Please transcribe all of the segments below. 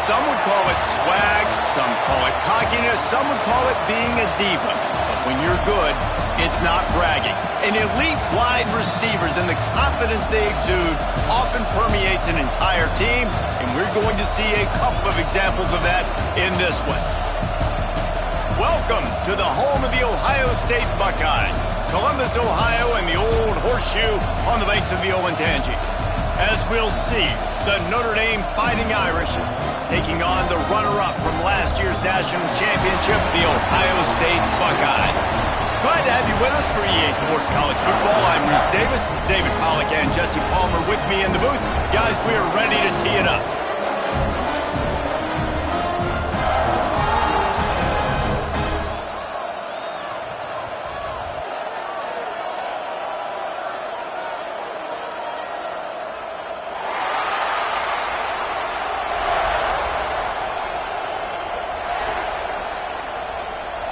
Some would call it swag, some call it cockiness, some would call it being a diva. But when you're good, it's not bragging. An elite wide receivers and the confidence they exude often permeates an entire team, and we're going to see a couple of examples of that in this one. Welcome to the home of the Ohio State Buckeyes, Columbus, Ohio, and the old horseshoe on the banks of the Olentangy. As we'll see, the Notre Dame Fighting Irish taking on the runner-up from last year's national championship, the Ohio State Buckeyes. Glad to have you with us for EA Sports College Football. I'm Reese Davis, David Pollack, and Jesse Palmer with me in the booth. Guys, we are ready to tee it up.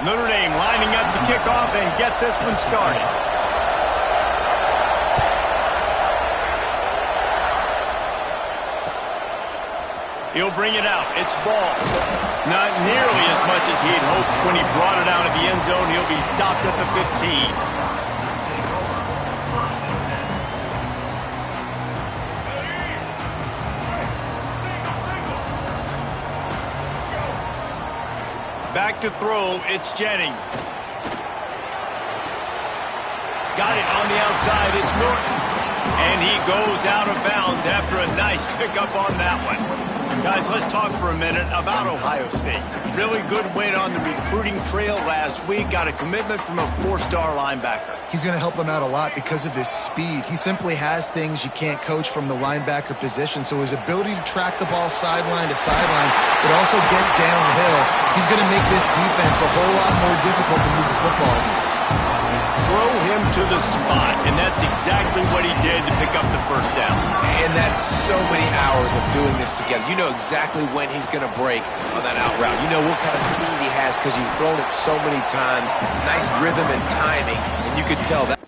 Notre Dame lining up to kick off and get this one started. He'll bring it out. It's ball. Not nearly as much as he'd hoped when he brought it out of the end zone. He'll be stopped at the 15. Back to throw, it's Jennings. Got it on the outside, it's Norton. And he goes out of bounds after a nice pickup on that one. Guys, let's talk for a minute about Ohio State. Really good win on the recruiting trail last week. Got a commitment from a 4-star linebacker. He's going to help them out a lot because of his speed. He simply has things you can't coach from the linebacker position. So his ability to track the ball sideline to sideline, but also get downhill, he's going to make this defense a whole lot more difficult to move the football against. Throw him to the spot, and that's exactly what he did to pick up the first down. And that's so many hours of doing this together. You know exactly when he's going to break on that out route. You know what kind of speed he has because you've thrown it so many times. Nice rhythm and timing, and you could tell that.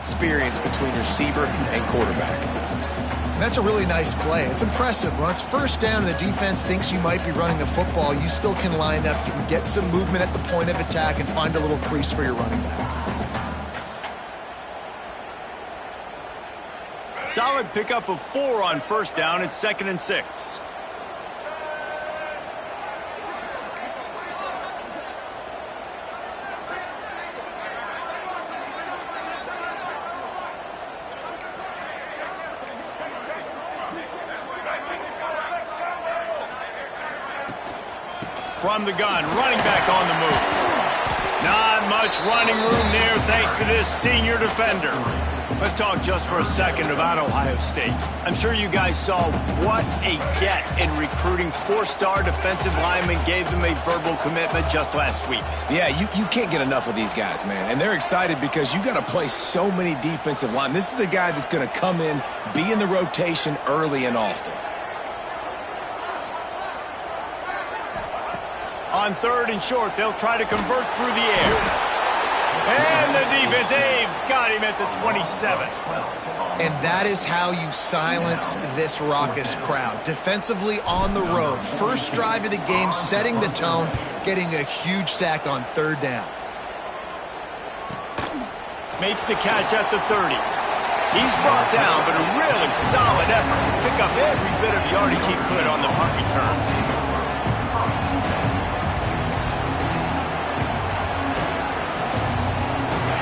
Experience between receiver and quarterback. And that's a really nice play. It's impressive. When it's first down and the defense thinks you might be running the football, you still can line up. You can get some movement at the point of attack and find a little crease for your running back. Solid pickup of 4 on first down. It's 2nd and 6. From the gun, running back on the move. Not much running room there thanks to this senior defender. Let's talk just for a second about Ohio State. I'm sure you guys saw what a get in recruiting 4-star defensive linemen gave them a verbal commitment just last week. Yeah, you can't get enough of these guys, man. And they're excited because you got to play so many defensive line. This is the guy that's going to come in, be in the rotation early and often. On 3rd and short, they'll try to convert through the air. And the defense, they've got him at the 27. And that is how you silence this raucous crowd. Defensively on the road. First drive of the game, setting the tone, getting a huge sack on 3rd down. Makes the catch at the 30. He's brought down, but a really solid effort to pick up every bit of yardage he could on the punt return.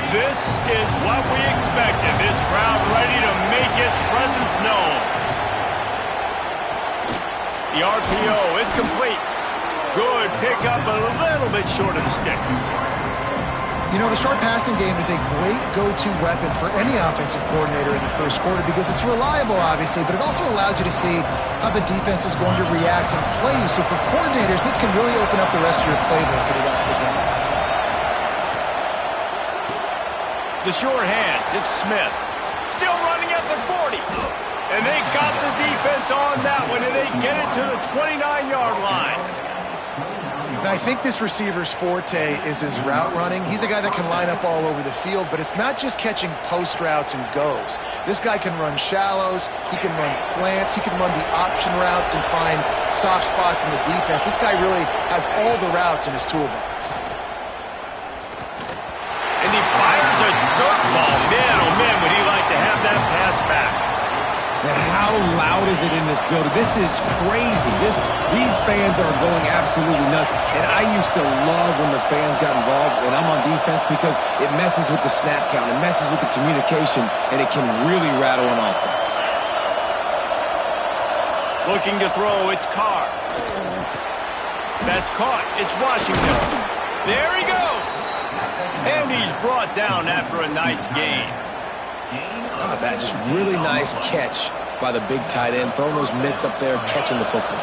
This is what we expected. This crowd ready to make its presence known. The RPO, it's complete. Good pickup, a little bit short of the sticks. You know, the short passing game is a great go-to weapon for any offensive coordinator in the first quarter because it's reliable, obviously, but it also allows you to see how the defense is going to react and play you. So for coordinators, this can really open up the rest of your playbook for the rest of the game. The short hands, it's Smith. Still running at the 40. And they got the defense on that one, and they get it to the 29-yard line. Now, I think this receiver's forte is his route running. He's a guy that can line up all over the field, but it's not just catching post routes and goes. This guy can run shallows, he can run slants, he can run the option routes and find soft spots in the defense. This guy really has all the routes in his toolbox. And he fires a dirt ball. Man, oh man, would he like to have that pass back. And how loud is it in this building? This is crazy. These fans are going absolutely nuts. And I used to love when the fans got involved, and I'm on defense, because it messes with the snap count, it messes with the communication, and it can really rattle an offense. Looking to throw, it's Carr. That's caught. It's Washington. There he goes. And he's brought down after a nice gain. Oh, that just really nice catch by the big tight end, throwing those mitts up there, catching the football.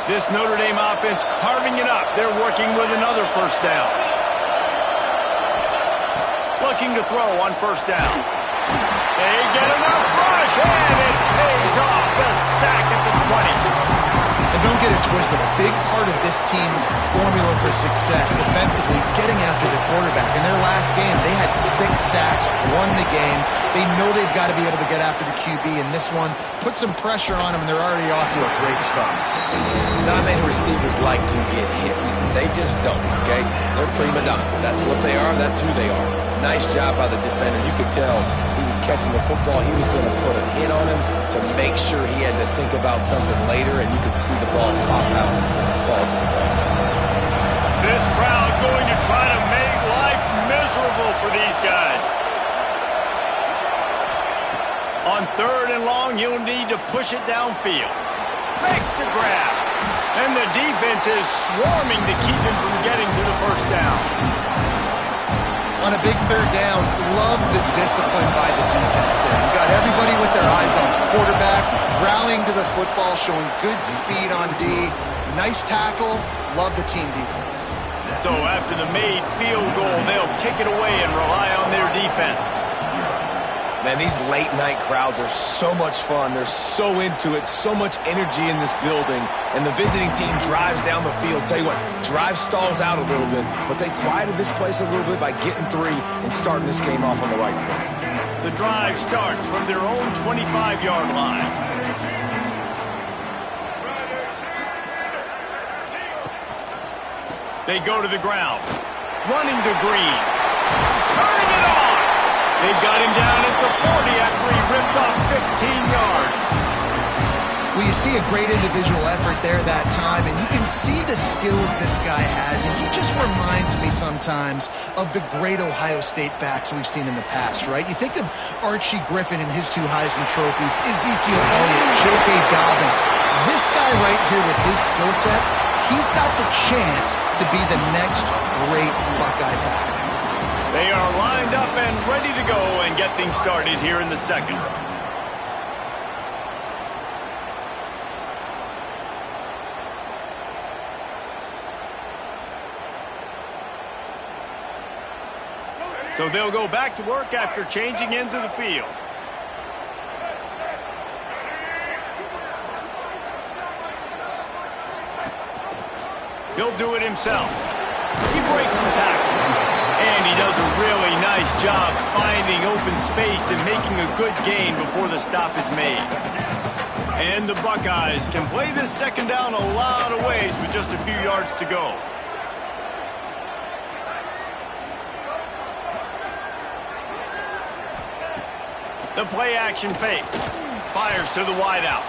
This Notre Dame offense carving it up. They're working with another first down. Looking to throw on first down. They get enough rush, and it pays off. The sack at the 20. And don't get it twisted. A big part of this team's formula for success defensively is getting after the quarterback. In their last game, they had 6 sacks, won the game. They know they've got to be able to get after the QB, and this one put some pressure on them, and they're already off to a great start. Not many receivers like to get hit. They just don't, okay? They're prima donnas. That's what they are. That's who they are. Nice job by the defender. You could tell he was catching the football. He was going to put a hit on him to make sure he had to think about something later, and you could see the ball pop out and fall to the ground. This crowd going to try to make life miserable for these guys. On 3rd and long, he'll need to push it downfield. Makes the grab. And the defense is swarming to keep him from getting to the first down. On a big 3rd down, love the discipline by the defense there. You got everybody with their eyes on the quarterback, rallying to the football, showing good speed on D. Nice tackle. Love the team defense. So after the made field goal, they'll kick it away and rely on their defense. Man, these late-night crowds are so much fun. They're so into it, so much energy in this building. And the visiting team drives down the field. Tell you what, drive stalls out a little bit, but they quieted this place a little bit by getting 3 and starting this game off on the right foot. The drive starts from their own 25-yard line. They go to the ground. Running to Green. Turning it on. They got him down at the 40 after he ripped off 15 yards. Well, you see a great individual effort there that time, and you can see the skills this guy has, and he just reminds me sometimes of the great Ohio State backs we've seen in the past, right? You think of Archie Griffin and his 2 Heisman trophies, Ezekiel Elliott, J.K. Dobbins. This guy right here with his skill set, he's got the chance to be the next great Buckeye back. They are lined up and ready to go and get things started here in the second. So they'll go back to work after changing into the field. He'll do it himself. He breaks some tackle. And he does a really nice job finding open space and making a good gain before the stop is made. And the Buckeyes can play this second down a lot of ways with just a few yards to go. The play action fake. Fires to the wideout.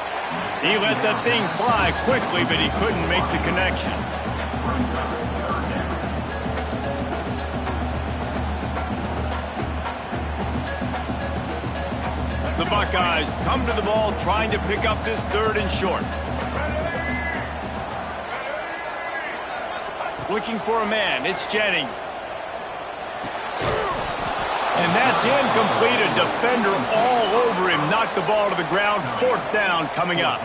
He let that thing fly quickly, but he couldn't make the connection. The Buckeyes come to the ball trying to pick up this 3rd and short. Looking for a man. It's Jennings. And that's incomplete. A defender all over him. Knocked the ball to the ground. 4th down coming up.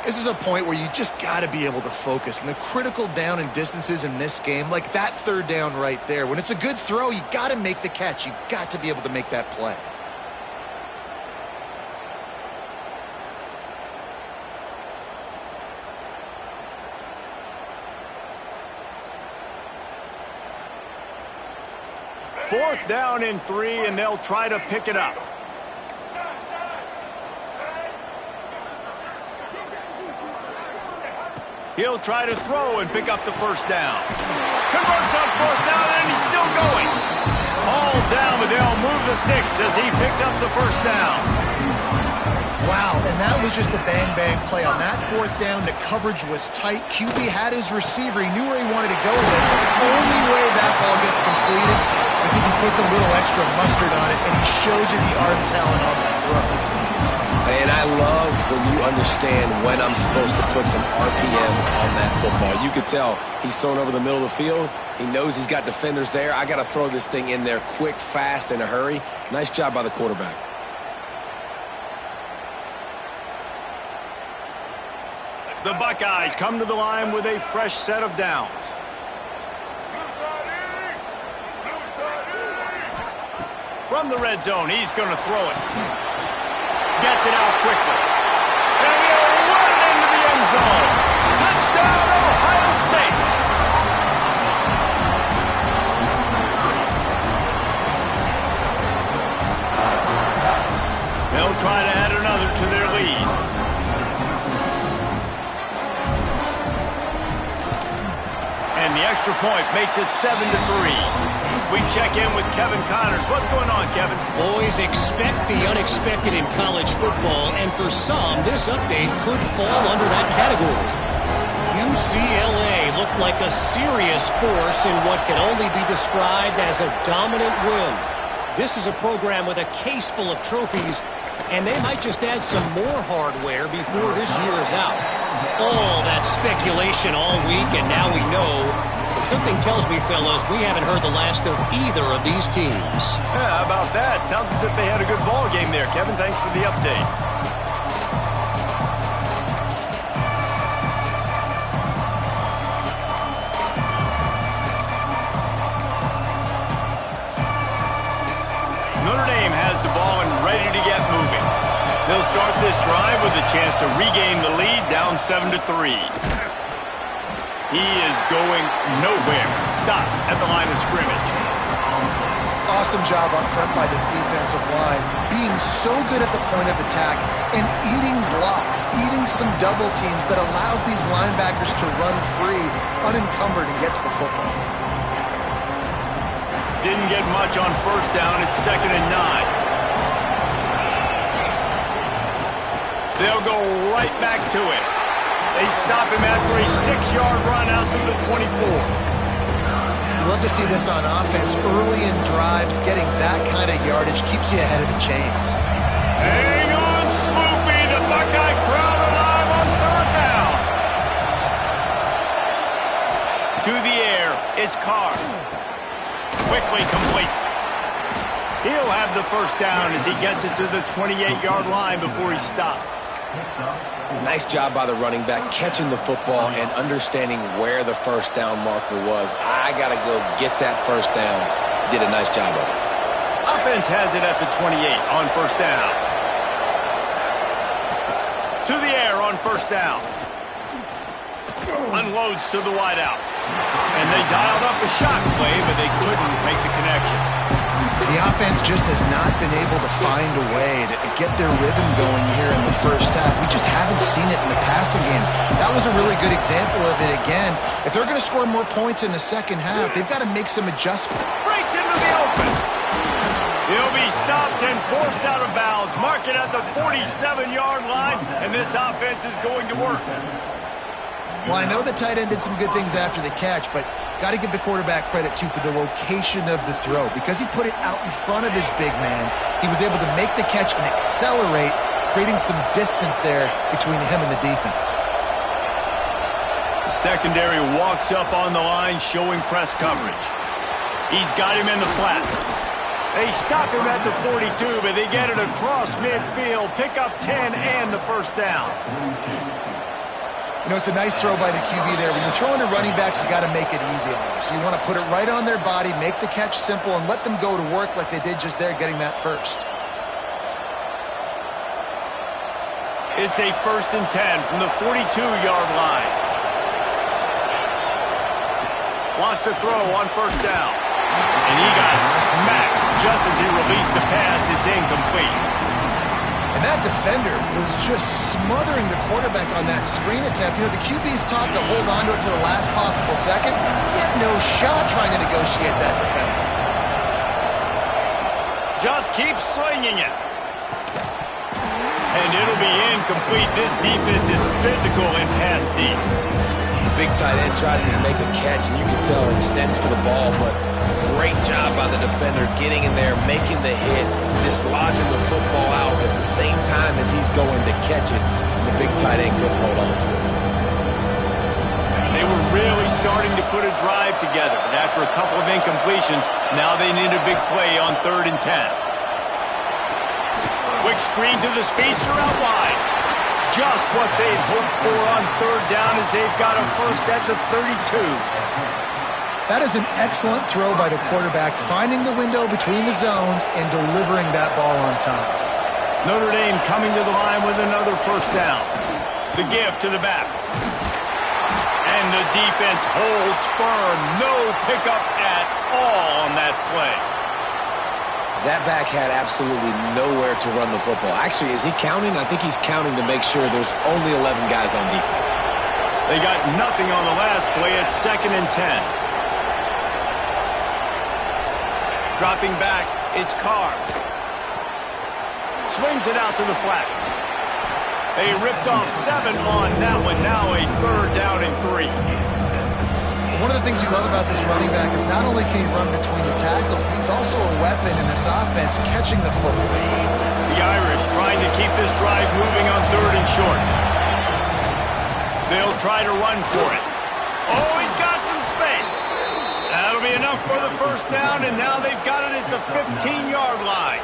This is a point where you just got to be able to focus. And the critical down and distances in this game, like that 3rd down right there, when it's a good throw, you got to make the catch. You've got to be able to make that play. Fourth down and 3, and they'll try to pick it up. He'll try to throw and pick up the 1st down. Converts on 4th down, and he's still going. All down, but they'll move the sticks as he picks up the 1st down. Wow, and that was just a bang-bang play. On that 4th down, the coverage was tight. QB had his receiver. He knew where he wanted to go with it. The only way that ball gets completed is if he puts a little extra mustard on it, and he shows you the arm talent on that throw. And I love when you understand when I'm supposed to put some RPMs on that football. You could tell he's thrown over the middle of the field. He knows he's got defenders there. I got to throw this thing in there quick, fast, in a hurry. Nice job by the quarterback. The Buckeyes come to the line with a fresh set of downs. From the red zone, he's going to throw it. Gets it out quickly. And he'll run it into the end zone. Touchdown, Ohio State. They'll try to add another to their lead. And the extra point makes it 7-3. We check in with Kevin Connors. What's going on, Kevin? Boys, expect the unexpected in college football, and for some, this update could fall under that category. UCLA looked like a serious force in what can only be described as a dominant win. This is a program with a case full of trophies, and they might just add some more hardware before this year is out. All that speculation all week, and now we know. Something tells me, fellas, we haven't heard the last of either of these teams. Yeah, how about that? Sounds as if they had a good ball game there. Kevin, thanks for the update. Notre Dame has the ball and ready to get moving. They'll start this drive with a chance to regain the lead, down 7-3. He is going nowhere. Stop at the line of scrimmage. Awesome job up front by this defensive line, being so good at the point of attack and eating blocks, eating some double teams that allows these linebackers to run free, unencumbered, and get to the football. Didn't get much on 1st down. It's 2nd and 9. They'll go right back to it. They stop him after a 6-yard run out to the 24. You love to see this on offense. Early in drives, getting that kind of yardage keeps you ahead of the chains. Hang on, Swoopy. The Buckeye crowd alive on 3rd down. To the air. It's Carr. Quickly complete. He'll have the 1st down as he gets it to the 28-yard line before he's stopped. Nice job by the running back, catching the football and understanding where the 1st down marker was. I got to go get that 1st down. Did a nice job of it. Offense has it at the 28 on 1st down. To the air on 1st down. Unloads to the wideout. And they dialed up a shot play, but they couldn't make the connection. The offense just has not been able to find a way to get their rhythm going here in the 1st half. We just haven't seen it in the passing game. That was a really good example of it again. If they're going to score more points in the 2nd half, they've got to make some adjustments. Breaks into the open. He'll be stopped and forced out of bounds. Mark it at the 47-yard line, and this offense is going to work. Well, I know the tight end did some good things after the catch, but got to give the quarterback credit, too, for the location of the throw. Because he put it out in front of his big man, he was able to make the catch and accelerate, creating some distance there between him and the defense. The secondary walks up on the line, showing press coverage. He's got him in the flat. They stop him at the 42, but they get it across midfield, pick up 10 and the first down. You know, it's a nice throw by the QB there. When you're throwing to running backs, you got to make it easy on them. So you want to put it right on their body, make the catch simple, and let them go to work like they did just there, getting that first. It's a 1st and 10 from the 42-yard line. Wants to throw on 1st down. And he got smacked just as he released the pass. It's incomplete. And that defender was just smothering the quarterback on that screen attempt. You know, the QB's taught to hold on to it to the last possible second. He had no shot trying to negotiate that defender. Just keep slinging it. And it'll be incomplete. This defense is physical and pass deep. The big tight end tries to make a catch, and you can tell he extends for the ball, but great job by the defender getting in there, making the hit, dislodging the football out at the same time as he's going to catch it. And the big tight end couldn't hold on to it. They were really starting to put a drive together. And after a couple of incompletions, now they need a big play on 3rd and 10. Quick screen to the speedster out wide. Just what they'd hoped for on 3rd down as they've got a first at the 32. That is an excellent throw by the quarterback, finding the window between the zones and delivering that ball on time. Notre Dame coming to the line with another 1st down. The give to the back. And the defense holds firm. No pickup at all on that play. That back had absolutely nowhere to run the football. Actually, is he counting? I think he's counting to make sure there's only 11 guys on defense. They got nothing on the last play. It's 2nd and 10. Dropping back, it's Carr. Swings it out to the flat. They ripped off 7 on that one. Now a 3rd down and 3. One of the things you love about this running back is not only can he run between the tackles, but he's also a weapon in this offense, catching the football. The Irish trying to keep this drive moving on 3rd and short. They'll try to run for it. Oh, he's got some space. That'll be enough for the 1st down, and now they've got it at the 15-yard line.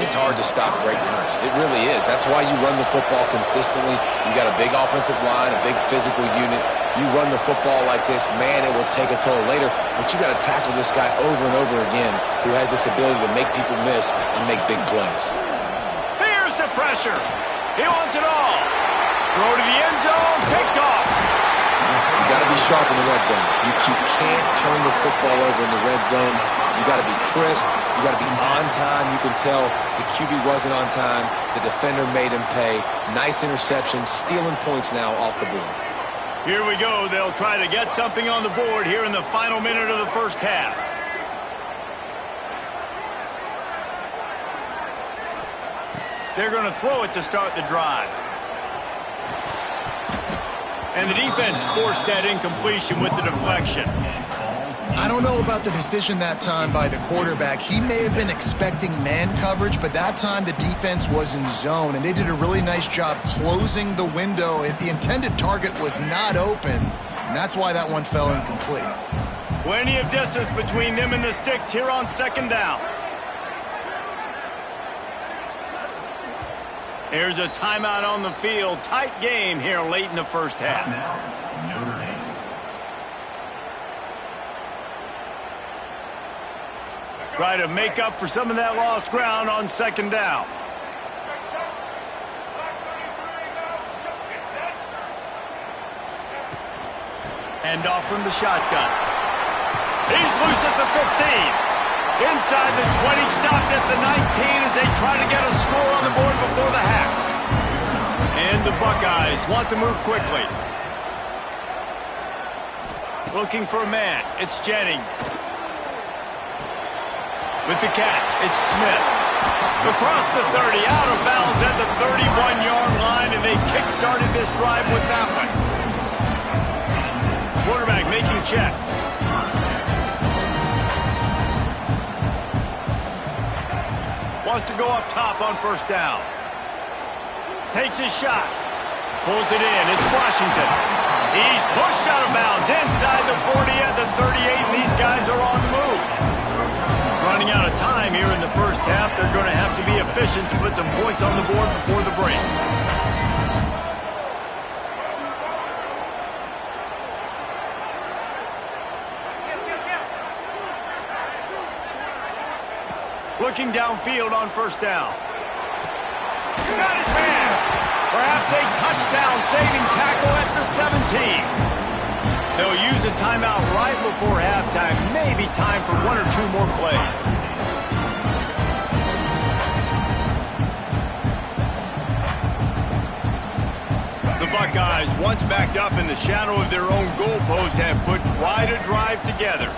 It's hard to stop great runners. It really is. That's why you run the football consistently. You got a big offensive line, a big physical unit. You run the football like this, man, it will take a toll later. But you got to tackle this guy over and over again who has this ability to make people miss and make big plays. Here's the pressure. He wants it all. Throw to the end zone, picked off. You got to be sharp in the red zone. You can't turn the football over in the red zone. You got to be crisp. You got to be on time. You can tell the QB wasn't on time. The defender made him pay. Nice interception, stealing points now off the board. Here we go. They'll try to get something on the board here in the final minute of the 1st half. They're going to throw it to start the drive. And the defense forced that incompletion with the deflection. I don't know about the decision that time by the quarterback. He may have been expecting man coverage, but that time the defense was in zone, and they did a really nice job closing the window. The intended target was not open, and that's why that one fell incomplete. Plenty of distance between them and the sticks here on 2nd down. Here's a timeout on the field. Tight game here late in the 1st half. Try to make up for some of that lost ground on 2nd down. Hand off from the shotgun. He's loose at the 15. Inside the 20, stopped at the 19 as they try to get a score on the board before the half. And the Buckeyes want to move quickly. Looking for a man. It's Jennings. With the catch, it's Smith. Across the 30, out of bounds at the 31-yard line, and they kick-started this drive with that one. Quarterback making checks. Wants to go up top on 1st down. Takes his shot. Pulls it in. It's Washington. He's pushed out of bounds inside the 40 at the 38, and these guys are on the move. running out of time here in the first half. They're going to have to be efficient to put some points on the board before the break. Looking downfield on first down. Got his man. Perhaps a touchdown-saving tackle at the 17. They'll use a timeout right before halftime. Maybe time for one or two more plays. The Buckeyes, once backed up in the shadow of their own goalpost, have put quite a drive together.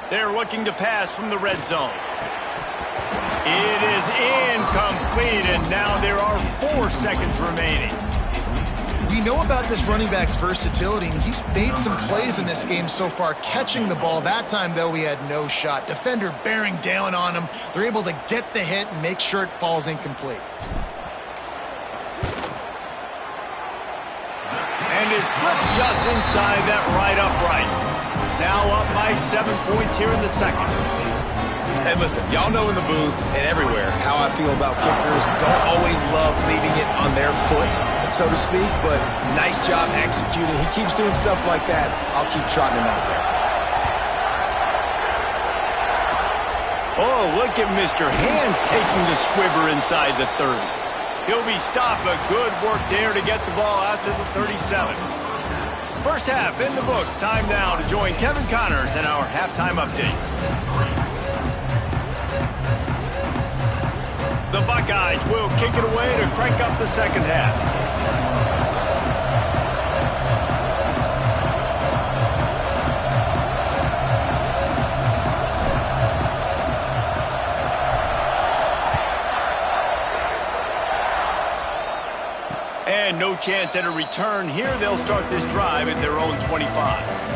They're looking to pass from the red zone. It is incomplete, and now there are 4 seconds remaining. We know about this running back's versatility, and he's made some plays in this game so far, catching the ball. That time, though, he had no shot. Defender bearing down on him. They're able to get the hit and make sure it falls incomplete. And it slips just inside that right upright. Now up by 7 points here in the second. And listen, y'all know in the booth and everywhere how I feel about kickers. Don't always love leaving it on their foot, so to speak, but nice job executing. He keeps doing stuff like that. I'll keep trotting him out there. Oh, look at Mr. Hands taking the squibber inside the 30. He'll be stopped, but good work there to get the ball out to the 37. First half in the books. Time now to join Kevin Connors in our halftime update. The Buckeyes will kick it away to crank up the second half. And no chance at a return here. They'll start this drive at their own 25.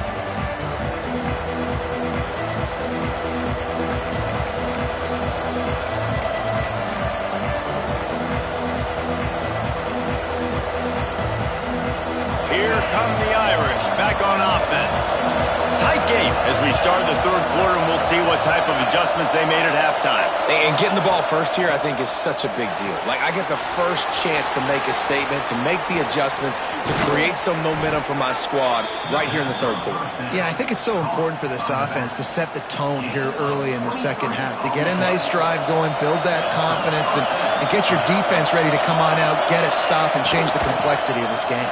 Come the Irish, back on offense. Tight game as we start the third quarter, and we'll see what type of adjustments they made at halftime. And getting the ball first here, I think, is such a big deal. Like, I get the first chance to make a statement, to make the adjustments, to create some momentum for my squad right here in the third quarter. Yeah, I think it's so important for this offense to set the tone here early in the second half, to get a nice drive going, build that confidence, and get your defense ready to come on out, get a stop, and change the complexity of this game.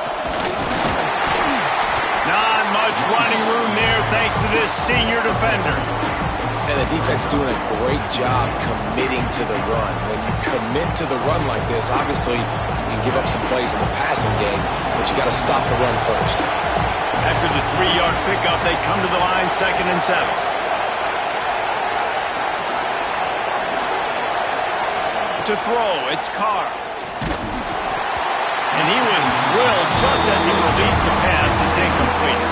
Not much running room there thanks to this senior defender. And the defense doing a great job committing to the run. When you commit to the run like this, obviously you can give up some plays in the passing game, but you got to stop the run first. After the 3-yard pickup, they come to the line 2nd and 7. To throw, it's Carr. And he was drilled just as he released the pass. It's incomplete.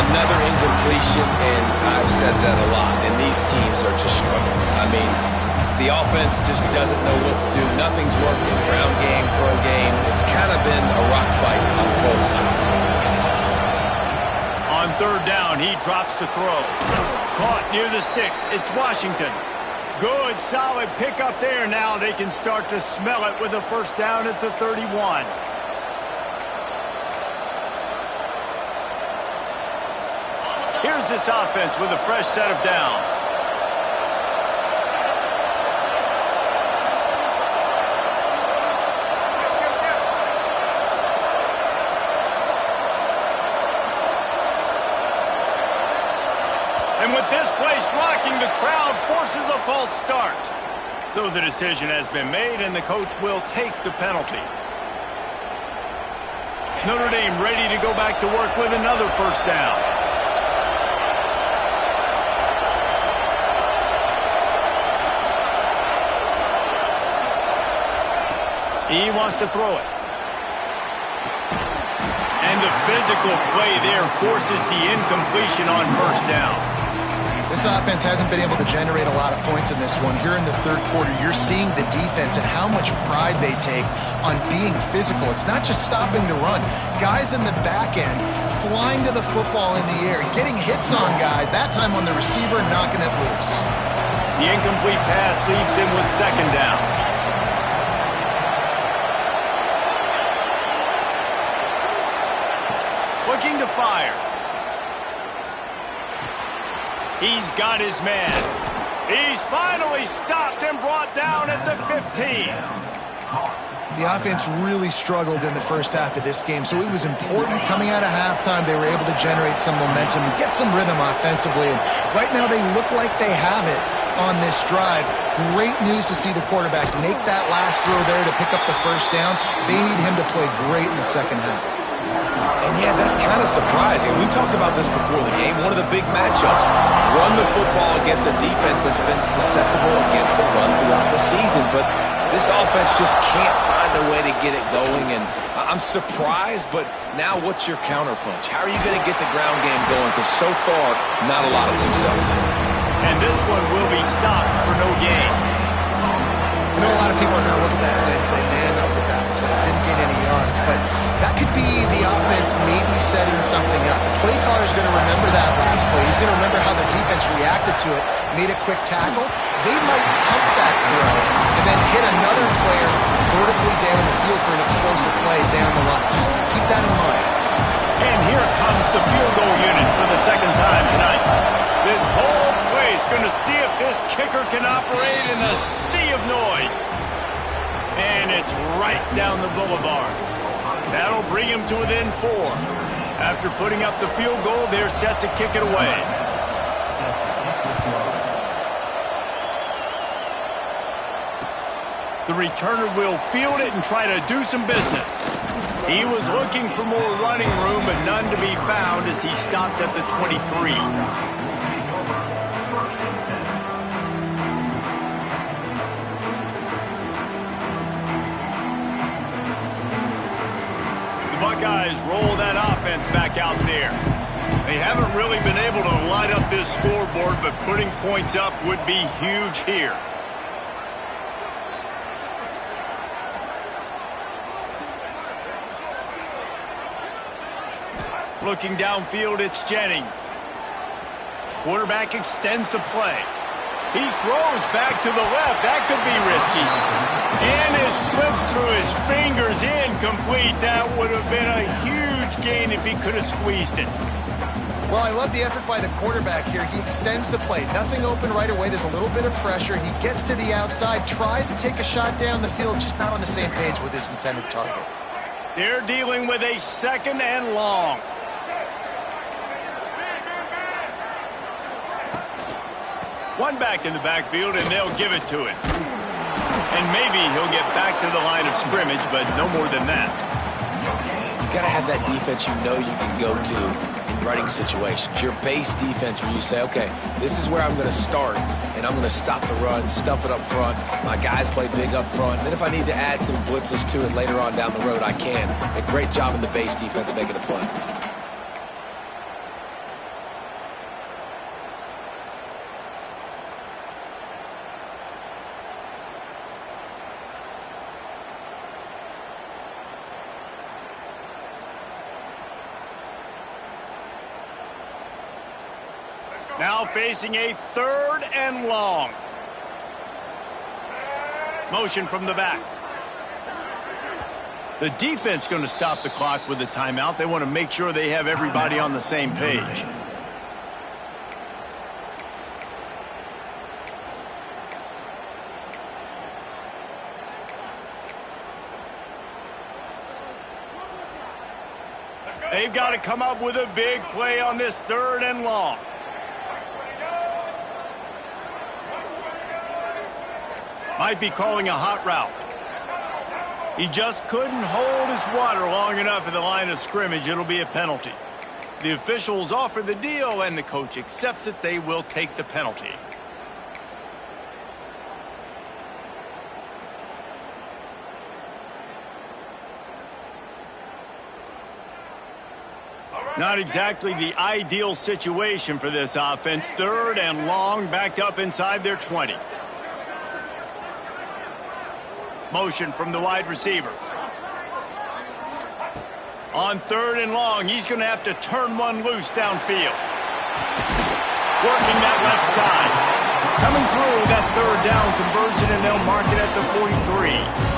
Another incompletion, and I've said that a lot, and these teams are just struggling. I mean, the offense just doesn't know what to do. Nothing's working. Ground game, throw game. It's kind of been a rock fight on both sides. On third down, he drops to throw. Caught near the sticks. It's Washington. Good, solid pickup there. Now they can start to smell it with a first down at the 31. Here's this offense with a fresh set of downs. And with this place rocking, the crowd forces a false start. So the decision has been made, and the coach will take the penalty. Notre Dame ready to go back to work with another first down. He wants to throw it. And the physical play there forces the incompletion on first down. This offense hasn't been able to generate a lot of points in this one. Here in the third quarter, you're seeing the defense and how much pride they take on being physical. It's not just stopping the run. Guys in the back end flying to the football in the air, getting hits on guys, that time on the receiver, knocking it loose. The incomplete pass leaves him with second down. Looking to fire. He's got his man. He's finally stopped and brought down at the 15. The offense really struggled in the first half of this game, so it was important coming out of halftime they were able to generate some momentum and get some rhythm offensively. And right now they look like they have it on this drive. Great news to see the quarterback make that last throw there to pick up the first down. They need him to play great in the second half. And yeah, that's kind of surprising. We talked about this before the game. One of the big matchups, run the football against a defense that's been susceptible against the run throughout the season. But this offense just can't find a way to get it going. And I'm surprised, but now what's your counterpunch? How are you going to get the ground game going? Because so far, not a lot of success. And this one will be stopped for no gain. You know, a lot of people are going to look at that play and say, man, that was a bad play. Didn't gain any yards. But that could be the offense maybe setting something up. The play caller is going to remember that last play. He's going to remember how the defense reacted to it, made a quick tackle. They might pump that throw and then hit another player vertically down the field for an explosive play down the line. Just keep that in mind. And here comes the field goal unit for the second time tonight. This whole place going to see if this kicker can operate in the sea of noise. And it's right down the boulevard. That'll bring him to within 4. After putting up the field goal, they're set to kick it away. The returner will field it and try to do some business. He was looking for more running room, but none to be found as he stopped at the 23. Buckeyes roll that offense back out there. They haven't really been able to light up this scoreboard, but putting points up would be huge here. Looking downfield, it's Jennings. Quarterback extends the play. He throws back to the left. That could be risky. And it slips through his fingers, incomplete. That would have been a huge gain if he could have squeezed it. Well, I love the effort by the quarterback here. He extends the play. Nothing open right away. There's a little bit of pressure. He gets to the outside, tries to take a shot down the field, just not on the same page with his intended target. They're dealing with a second and long. One back in the backfield, and they'll give it to him. And maybe he'll get back to the line of scrimmage, but no more than that. You got to have that defense you know you can go to in running situations. Your base defense where you say, okay, this is where I'm going to start, and I'm going to stop the run, stuff it up front. My guys play big up front. And then if I need to add some blitzes to it later on down the road, I can. A great job in the base defense making a play. Now facing a third and long. Motion from the back. The defense going to stop the clock with a timeout. They want to make sure they have everybody on the same page. They've got to come up with a big play on this third and long. Might be calling a hot route. He just couldn't hold his water long enough in the line of scrimmage. It'll be a penalty. The officials offer the deal, and the coach accepts it. They will take the penalty. Not exactly the ideal situation for this offense. 3rd and long, backed up inside their 20. Motion from the wide receiver. On 3rd and long, he's going to have to turn one loose downfield. Working that left side. Coming through that 3rd down conversion, and they'll mark it at the 43.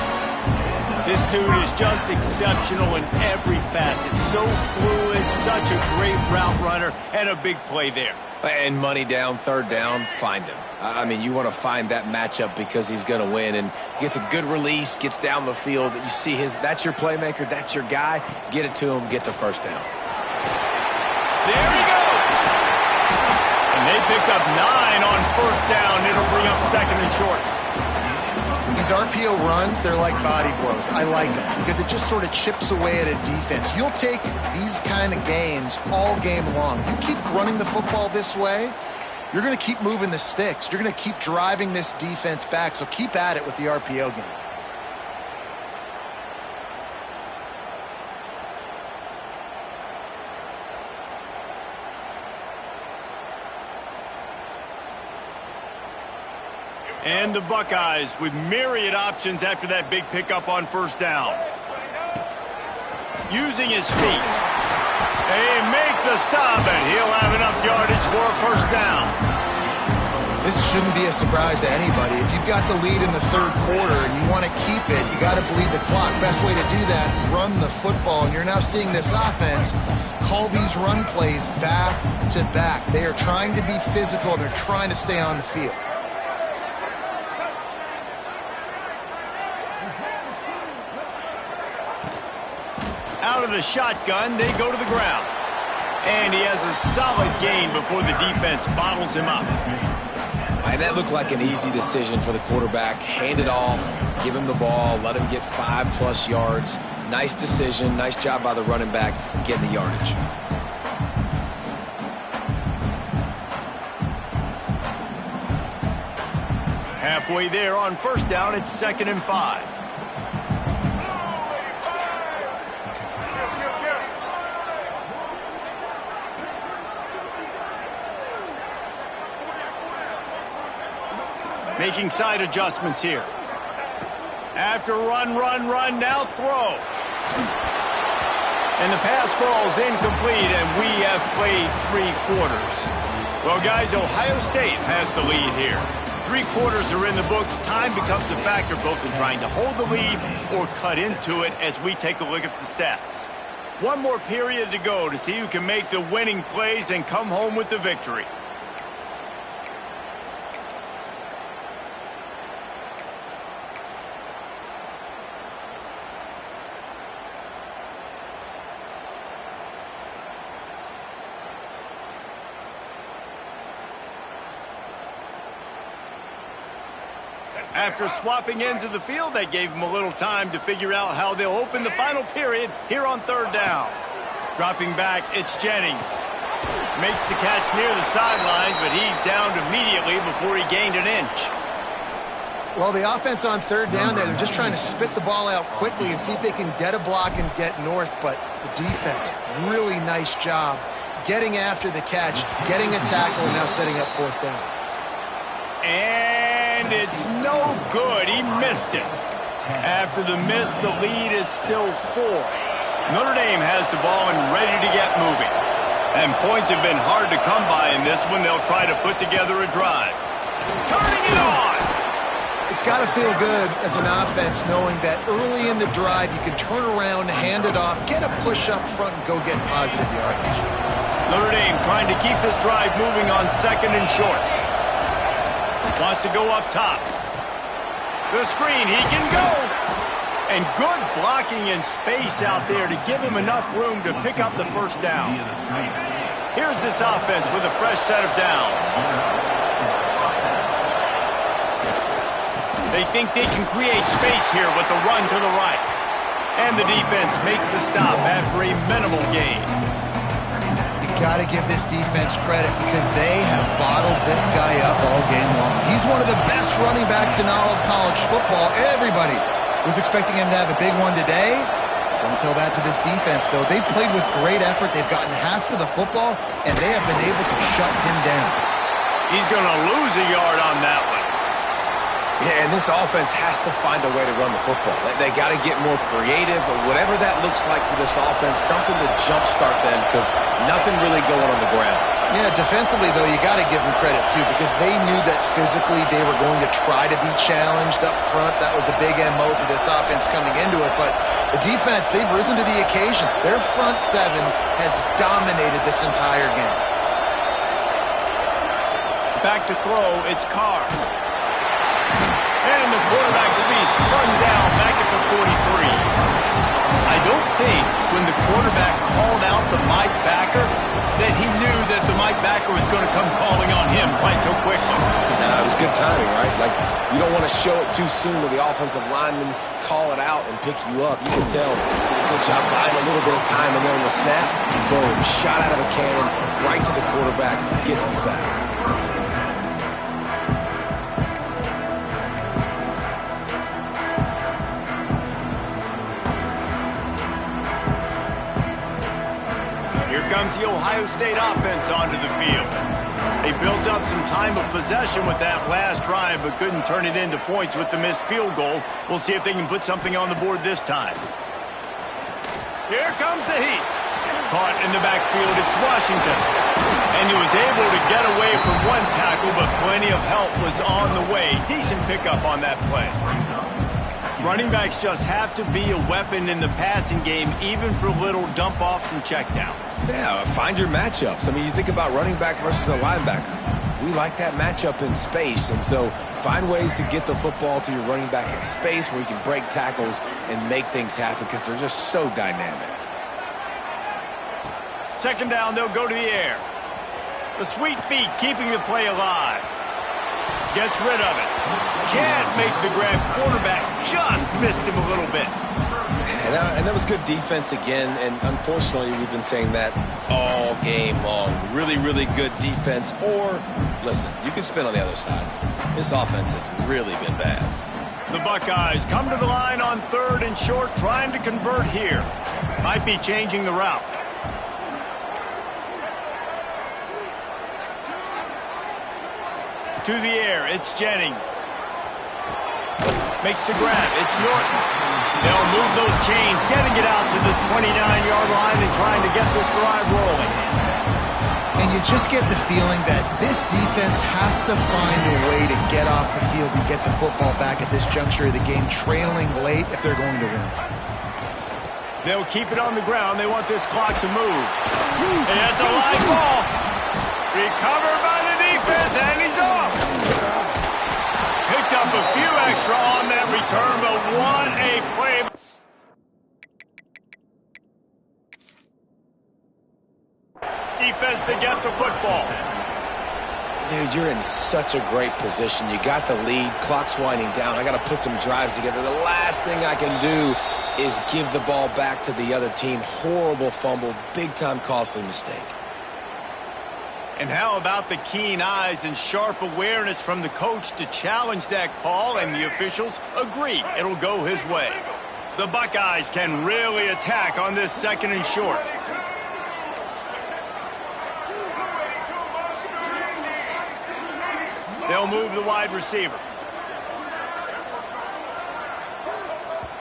This dude is just exceptional in every facet. So fluid, such a great route runner, and a big play there. And money down, 3rd down, find him. I mean, you want to find that matchup because he's going to win. And gets a good release, gets down the field. You see that's your playmaker, that's your guy. Get it to him, get the 1st down. There he goes. And they picked up 9 on 1st down. It'll bring up 2nd and short. These RPO runs, they're like body blows. I like them because it just sort of chips away at a defense. You'll take these kind of gains all game long. You keep running the football this way, you're going to keep moving the sticks. You're going to keep driving this defense back, so keep at it with the RPO game. And the Buckeyes with myriad options after that big pickup on 1st down. Using his feet. They make the stop, and he'll have enough yardage for a 1st down. This shouldn't be a surprise to anybody. If you've got the lead in the 3rd quarter and you want to keep it, you got to bleed the clock. Best way to do that, run the football. And you're now seeing this offense call these run plays back to back. They are trying to be physical. They're trying to stay on the field. Out of the shotgun, they go to the ground. And he has a solid gain before the defense bottles him up. And that looked like an easy decision for the quarterback. Hand it off, give him the ball, let him get 5+ yards. Nice decision, nice job by the running back getting the yardage. Halfway there on 1st down, it's 2nd and 5. Making side adjustments here. After run, now throw. And the pass falls incomplete, and we have played 3 quarters. Well, guys, Ohio State has the lead here. 3 quarters are in the books. Time becomes a factor both in trying to hold the lead or cut into it as we take a look at the stats. 1 more period to go to see who can make the winning plays and come home with the victory. After swapping ends of the field, they gave him a little time to figure out how they'll open the final period here on 3rd down. Dropping back, it's Jennings. Makes the catch near the sidelines, but he's downed immediately before he gained an inch. Well, the offense on 3rd down there, they're just trying to spit the ball out quickly and see if they can get a block and get north, but the defense, really nice job getting after the catch, getting a tackle, and now setting up 4th down. And it's no good. He missed it. After the miss, the lead is still 4. Notre Dame has the ball and ready to get moving. And points have been hard to come by in this one. They'll try to put together a drive. Turning it on. It's got to feel good as an offense knowing that early in the drive you can turn around, hand it off, get a push up front, and go get positive yardage. Notre Dame trying to keep this drive moving on 2nd and short. Wants to go up top. The screen, he can go. And good blocking in space out there to give him enough room to pick up the 1st down. Here's this offense with a fresh set of downs. They think they can create space here with a run to the right. And the defense makes the stop after a minimal gain. Got to give this defense credit because they have bottled this guy up all game long. He's one of the best running backs in all of college football. Everybody was expecting him to have a big one today, Don't tell that to this defense, though. They've played with great effort. They've gotten hats to the football, and they have been able to shut him down. He's going to lose a yard on that one. Yeah, and this offense has to find a way to run the football. They got to get more creative, or whatever that looks like for this offense, something to jumpstart them, because nothing really going on the ground. Yeah, defensively, though, you got to give them credit, too, because they knew that physically they were going to try to be challenged up front. That was a big MO for this offense coming into it. But the defense, they've risen to the occasion. Their front seven has dominated this entire game. Back to throw, it's Carr. And the quarterback will be slung down back at the 43. I don't think when the quarterback called out the Mike backer that he knew that the Mike backer was going to come calling on him quite so quickly. It was good timing, right? Like, you don't want to show it too soon with the offensive lineman call it out and pick you up. You can tell did a good job buying a little bit of time, and then on the snap, boom, shot out of a cannon, right to the quarterback, gets the sack. Comes the Ohio State offense onto the field. They built up some time of possession with that last drive, but couldn't turn it into points with the missed field goal. We'll see if they can put something on the board this time. Here comes the heat. Caught in the backfield, it's Washington. And he was able to get away from one tackle, but plenty of help was on the way. Decent pickup on that play. Running backs just have to be a weapon in the passing game, even for little dump-offs and checkdowns. Yeah, find your matchups. I mean, you think about running back versus a linebacker. We like that matchup in space, and so find ways to get the football to your running back in space where you can break tackles and make things happen, because they're just so dynamic. Second down, they'll go to the air. The sweet feet keeping the play alive. Gets rid of it. Can't make the grab. Quarterback just missed him a little bit. And that was good defense again, and unfortunately we've been saying that all game long. Really, really good defense. Or, listen, you can spin on the other side. This offense has really been bad. The Buckeyes come to the line on 3rd and short, trying to convert here. Might be changing the route. To the air, it's Jennings. Makes the grab, it's Norton. They'll move those chains, getting it out to the 29-yard line and trying to get this drive rolling. And you just get the feeling that this defense has to find a way to get off the field and get the football back at this juncture of the game, trailing late if they're going to win. They'll keep it on the ground. They want this clock to move. And it's a live ball. Recovered by the defense, and he's off. Picked up a few extra on that return, but what a play. Defense to get the football. Dude, you're in such a great position. You got the lead. Clock's winding down. I got to put some drives together. The last thing I can do is give the ball back to the other team. Horrible fumble. Big-time costly mistake. And how about the keen eyes and sharp awareness from the coach to challenge that call, and the officials agree it'll go his way. The Buckeyes can really attack on this 2nd and short. They'll move the wide receiver.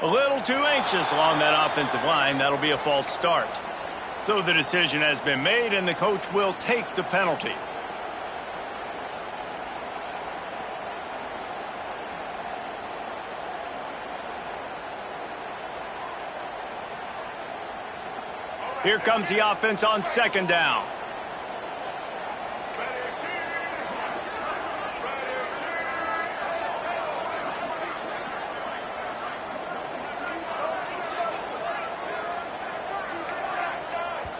A little too anxious along that offensive line. That'll be a false start. So the decision has been made, and the coach will take the penalty. Here comes the offense on 2nd down.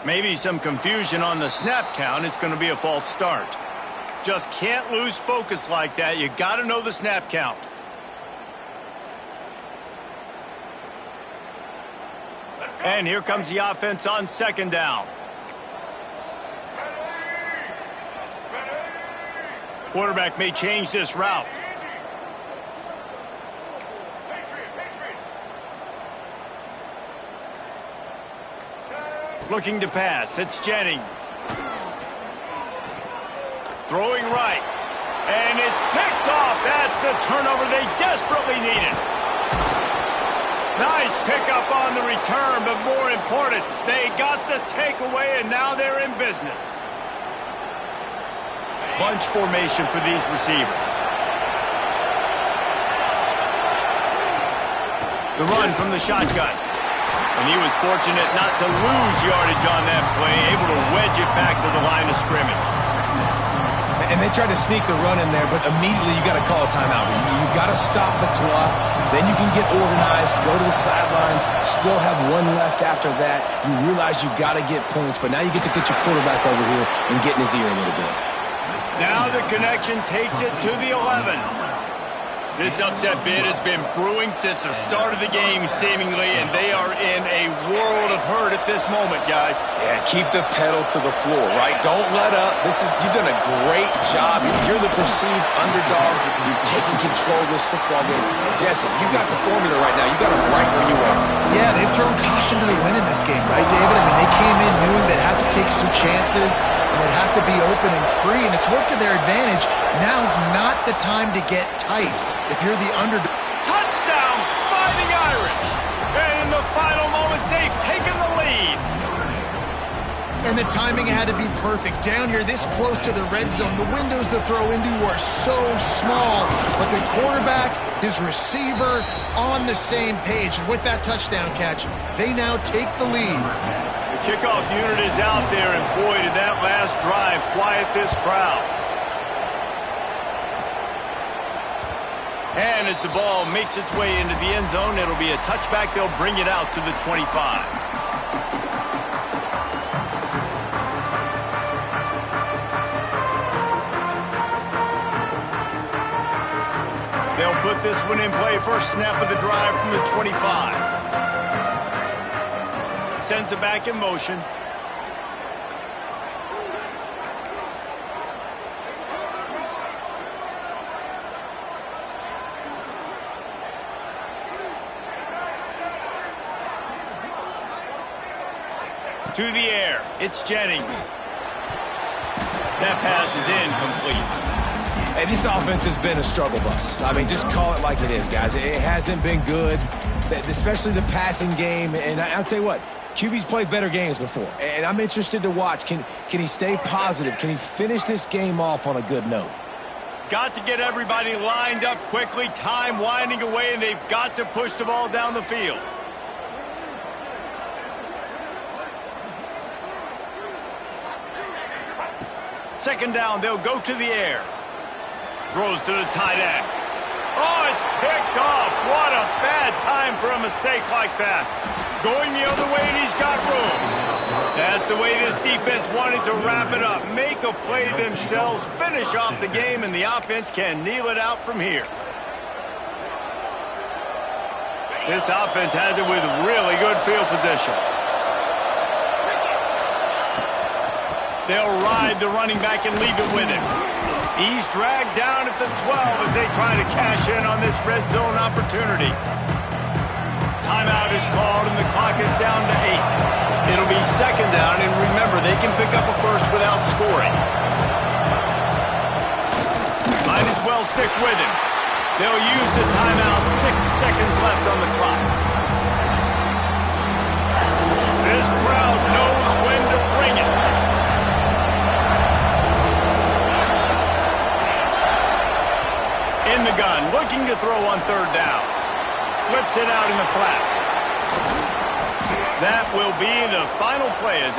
Maybe some confusion on the snap count. It's going to be a false start. Just can't lose focus like that. You got to know the snap count. And here comes the offense on 2nd down. Quarterback may change this route. Looking to pass. It's Jennings. Throwing right. And it's picked off. That's the turnover they desperately needed. Nice pickup on the return, but more important, they got the takeaway, and now they're in business. Bunch formation for these receivers. The run from the shotgun. And he was fortunate not to lose yardage on that play, able to wedge it back to the line of scrimmage. And they tried to sneak the run in there, but immediately you got to call a timeout. You got to stop the clock. Then you can get organized, go to the sidelines, still have one left after that. You realize you got to get points, but now you get to get your quarterback over here and get in his ear a little bit. Now the connection takes it to the 11. This upset bid has been brewing since the start of the game, seemingly, and they are in a world of hurt at this moment, guys. Yeah, keep the pedal to the floor, right? Don't let up. You've done a great job. You're the perceived underdog. You've taken control of this football game. Jesse, you got the formula right now. You got them right where you are. Yeah, they've thrown caution to the wind in this game, right, David? I mean, they came in knowing they'd have to take some chances, and they'd have to be open and free, and it's worked to their advantage. Now's not the time to get tight. If you're the underdog. Touchdown, Fighting Irish! And in the final moments, they've taken the lead. And the timing had to be perfect. Down here, this close to the red zone, the windows to throw into are so small. But the quarterback, his receiver, on the same page. With that touchdown catch, they now take the lead. The kickoff unit is out there, and boy, did that last drive quiet this crowd. And as the ball makes its way into the end zone, it'll be a touchback. They'll bring it out to the 25. They'll put this one in play. First snap of the drive from the 25. Sends it back in motion. To the air. It's Jennings. That pass is incomplete. Hey, this offense has been a struggle bus. I mean, just call it like it is, guys. It hasn't been good, especially the passing game. And I'll tell you what, QB's played better games before. And I'm interested to watch. Can he stay positive? Can he finish this game off on a good note? Got to get everybody lined up quickly. Time winding away, and they've got to push the ball down the field. Second down, they'll go to the air. Throws to the tight end. Oh, it's picked off. What a bad time for a mistake like that. Going the other way, and he's got room. That's the way this defense wanted to wrap it up. Make a play themselves, finish off the game, and the offense can kneel it out from here. This offense has it with really good field position. They'll ride the running back and leave it with him. He's dragged down at the 12 as they try to cash in on this red zone opportunity. Timeout is called and the clock is down to 8. It'll be second down, and remember, they can pick up a first without scoring. Might as well stick with him. They'll use the timeout. 6 seconds left on the clock. This crowd knows when to bring it. In the gun, looking to throw on third down. Flips it out in the flat. That will be the final play as